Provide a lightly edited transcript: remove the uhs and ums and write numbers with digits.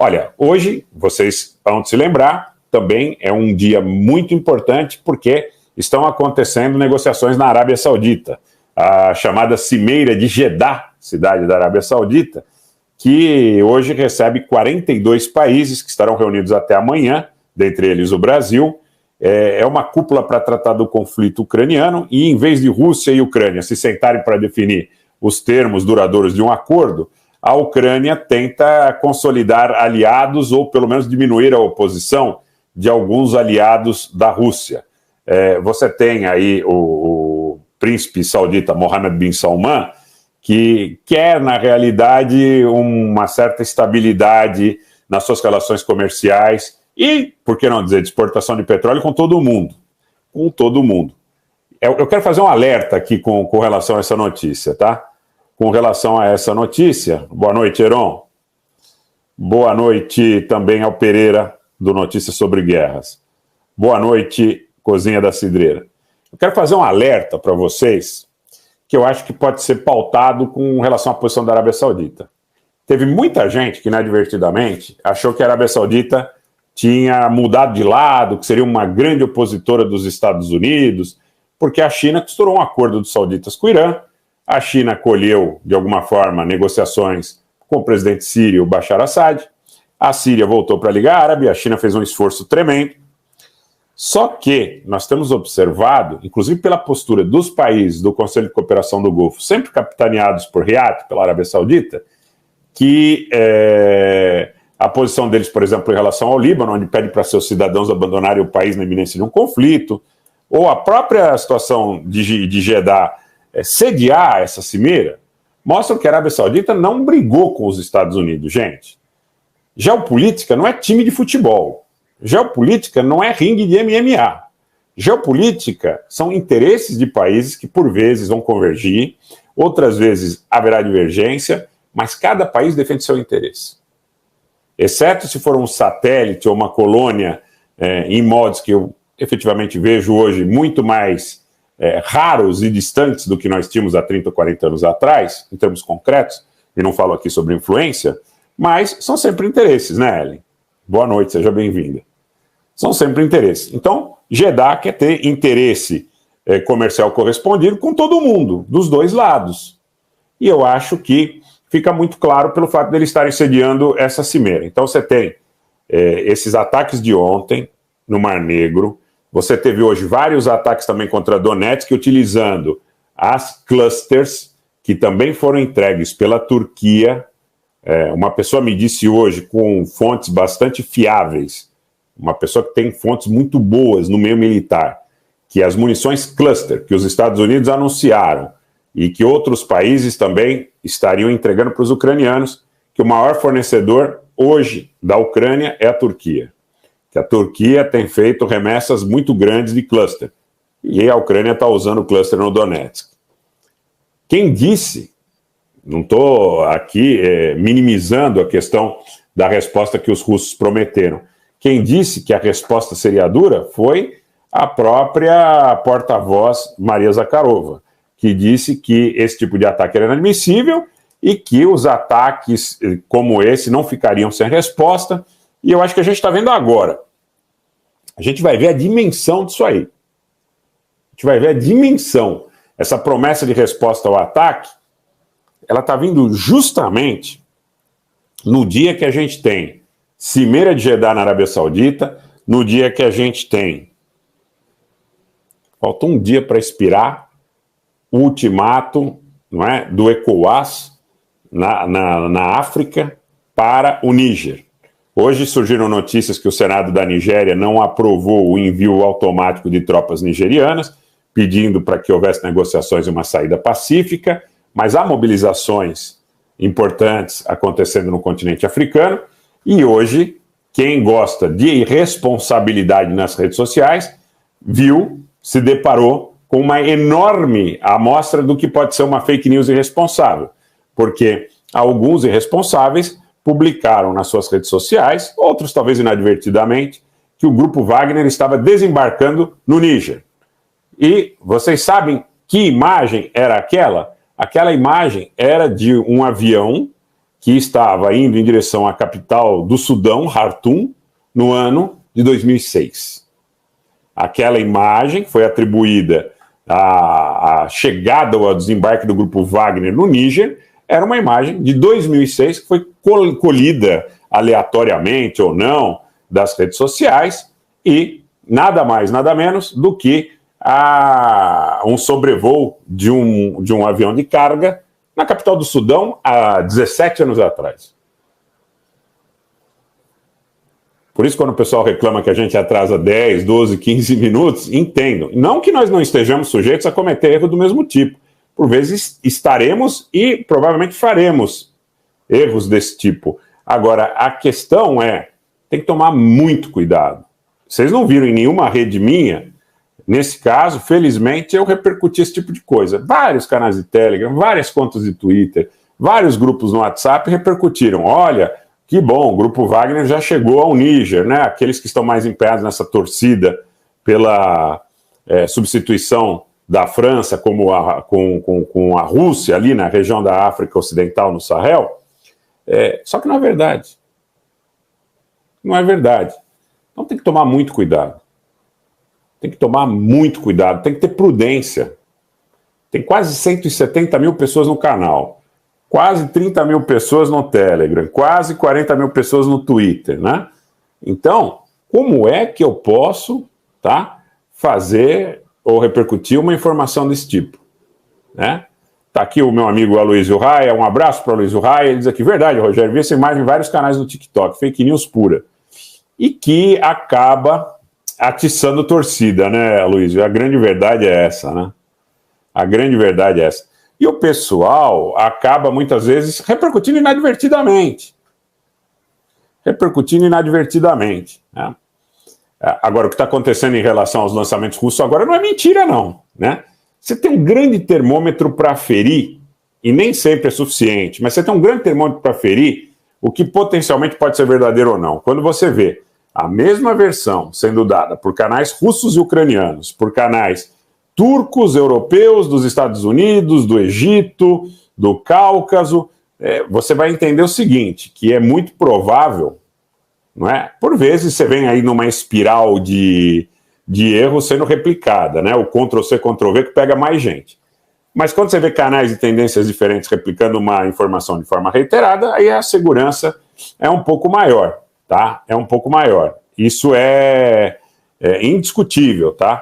Olha, hoje, vocês vão se lembrar, também é um dia muito importante porque estão acontecendo negociações na Arábia Saudita. A chamada Cimeira de Jeddah, cidade da Arábia Saudita, que hoje recebe 42 países que estarão reunidos até amanhã, dentre eles o Brasil. É uma cúpula para tratar do conflito ucraniano e, em vez de Rússia e Ucrânia se sentarem para definir os termos duradouros de um acordo, a Ucrânia tenta consolidar aliados ou, pelo menos, diminuir a oposição de alguns aliados da Rússia. Você tem aí o príncipe saudita Mohammed bin Salman, que quer, na realidade, uma certa estabilidade nas suas relações comerciais e, por que não dizer, de exportação de petróleo com todo mundo. Com todo mundo. Eu quero fazer um alerta aqui com relação a essa notícia, tá? Com relação a essa notícia, boa noite, Heron. Boa noite também ao Pereira, do Notícias sobre Guerras. Boa noite, Cozinha da Cidreira. Eu quero fazer um alerta para vocês, que eu acho que pode ser pautado com relação à posição da Arábia Saudita. Teve muita gente que, inadvertidamente, achou que a Arábia Saudita tinha mudado de lado, que seria uma grande opositora dos Estados Unidos, porque a China costurou um acordo dos sauditas com o Irã. A China acolheu, de alguma forma, negociações com o presidente sírio Bashar Assad. A Síria voltou para a Liga Árabe, a China fez um esforço tremendo. Só que nós temos observado, inclusive pela postura dos países do Conselho de Cooperação do Golfo, sempre capitaneados por Riad, pela Arábia Saudita, que a posição deles, por exemplo, em relação ao Líbano, onde pede para seus cidadãos abandonarem o país na iminência de um conflito, ou a própria situação de Jeddah sediar essa cimeira, mostram que a Arábia Saudita não brigou com os Estados Unidos, gente. Geopolítica não é time de futebol. Geopolítica não é ringue de MMA. Geopolítica são interesses de países que, por vezes, vão convergir, outras vezes haverá divergência, mas cada país defende seu interesse. Exceto se for um satélite ou uma colônia em modos que eu efetivamente vejo hoje muito mais raros e distantes do que nós tínhamos há 30 ou 40 anos atrás, em termos concretos, e não falo aqui sobre influência, mas são sempre interesses, né, Ellen? Boa noite, seja bem-vinda. São sempre interesses. Então, Jeddah quer ter interesse comercial correspondido com todo mundo, dos dois lados. E eu acho que fica muito claro pelo fato de eles estarem sediando essa cimeira. Então, você tem esses ataques de ontem no Mar Negro. Você teve hoje vários ataques também contra Donetsk, utilizando as clusters, que também foram entregues pela Turquia. Uma pessoa me disse hoje, com fontes bastante fiáveis, uma pessoa que tem fontes muito boas no meio militar, que as munições cluster, que os Estados Unidos anunciaram, e que outros países também estariam entregando para os ucranianos, que o maior fornecedor hoje da Ucrânia é a Turquia. Que a Turquia tem feito remessas muito grandes de cluster. E a Ucrânia está usando o cluster no Donetsk. Quem disse, não estou aqui minimizando a questão da resposta que os russos prometeram, quem disse que a resposta seria dura foi a própria porta-voz Maria Zakharova, que disse que esse tipo de ataque era inadmissível e que os ataques como esse não ficariam sem resposta. E eu acho que a gente está vendo agora. A gente vai ver a dimensão disso aí. A gente vai ver a dimensão. Essa promessa de resposta ao ataque, ela está vindo justamente no dia que a gente tem Cimeira de Jeddah na Arábia Saudita, no dia que a gente tem... Falta um dia para expirar o ultimato, não é, do ECOWAS na África para o Níger. Hoje surgiram notícias que o Senado da Nigéria não aprovou o envio automático de tropas nigerianas, pedindo para que houvesse negociações e uma saída pacífica, mas há mobilizações importantes acontecendo no continente africano, e hoje, quem gosta de irresponsabilidade nas redes sociais, se deparou com uma enorme amostra do que pode ser uma fake news irresponsável, porque alguns irresponsáveis publicaram nas suas redes sociais, outros talvez inadvertidamente, que o grupo Wagner estava desembarcando no Níger. E vocês sabem que imagem era aquela? Aquela imagem era de um avião que estava indo em direção à capital do Sudão, Khartoum, no ano de 2006. Aquela imagem foi atribuída à chegada ou ao desembarque do grupo Wagner no Níger, era uma imagem de 2006 que foi colhida aleatoriamente ou não das redes sociais e nada mais, nada menos do que um sobrevoo de um avião de carga na capital do Sudão há 17 anos atrás. Por isso, quando o pessoal reclama que a gente atrasa 10, 12, 15 minutos, entendo. Não que nós não estejamos sujeitos a cometer erro do mesmo tipo. Por vezes estaremos e provavelmente faremos erros desse tipo. Agora, a questão tem que tomar muito cuidado. Vocês não viram em nenhuma rede minha, nesse caso, felizmente, eu repercuti esse tipo de coisa. Vários canais de Telegram, várias contas de Twitter, vários grupos no WhatsApp repercutiram. Olha, que bom, o Grupo Wagner já chegou ao Níger, né? Aqueles que estão mais empenhados nessa torcida pela substituição da França com a Rússia ali na região da África Ocidental, no Sahel. Só que não é verdade. Não é verdade. Então tem que tomar muito cuidado. Tem que tomar muito cuidado, tem que ter prudência. Tem quase 170 mil pessoas no canal. Quase 30 mil pessoas no Telegram, quase 40 mil pessoas no Twitter, né? Então, como é que eu posso, fazer ou repercutir uma informação desse tipo, né? Tá aqui o meu amigo Aloysio Raia, um abraço para o Aloysio Raia, ele diz aqui, verdade, Rogério, vi essa imagem em vários canais no TikTok, fake news pura, e que acaba atiçando torcida, né, Aloysio? A grande verdade é essa, né? A grande verdade é essa. E o pessoal acaba, muitas vezes, repercutindo inadvertidamente. Né? Agora, o que está acontecendo em relação aos lançamentos russos agora não é mentira, não. Né? Você tem um grande termômetro para ferir, e nem sempre é suficiente, mas você tem um grande termômetro para ferir o que potencialmente pode ser verdadeiro ou não. Quando você vê a mesma versão sendo dada por canais russos e ucranianos, por canais turcos, europeus, dos Estados Unidos, do Egito, do Cáucaso, você vai entender o seguinte, que é muito provável, não é? Por vezes você vem aí numa espiral de erro sendo replicada, né? O Ctrl-C, Ctrl-V que pega mais gente. Mas quando você vê canais de tendências diferentes replicando uma informação de forma reiterada, aí a segurança é um pouco maior, tá? É um pouco maior. Isso é indiscutível, tá?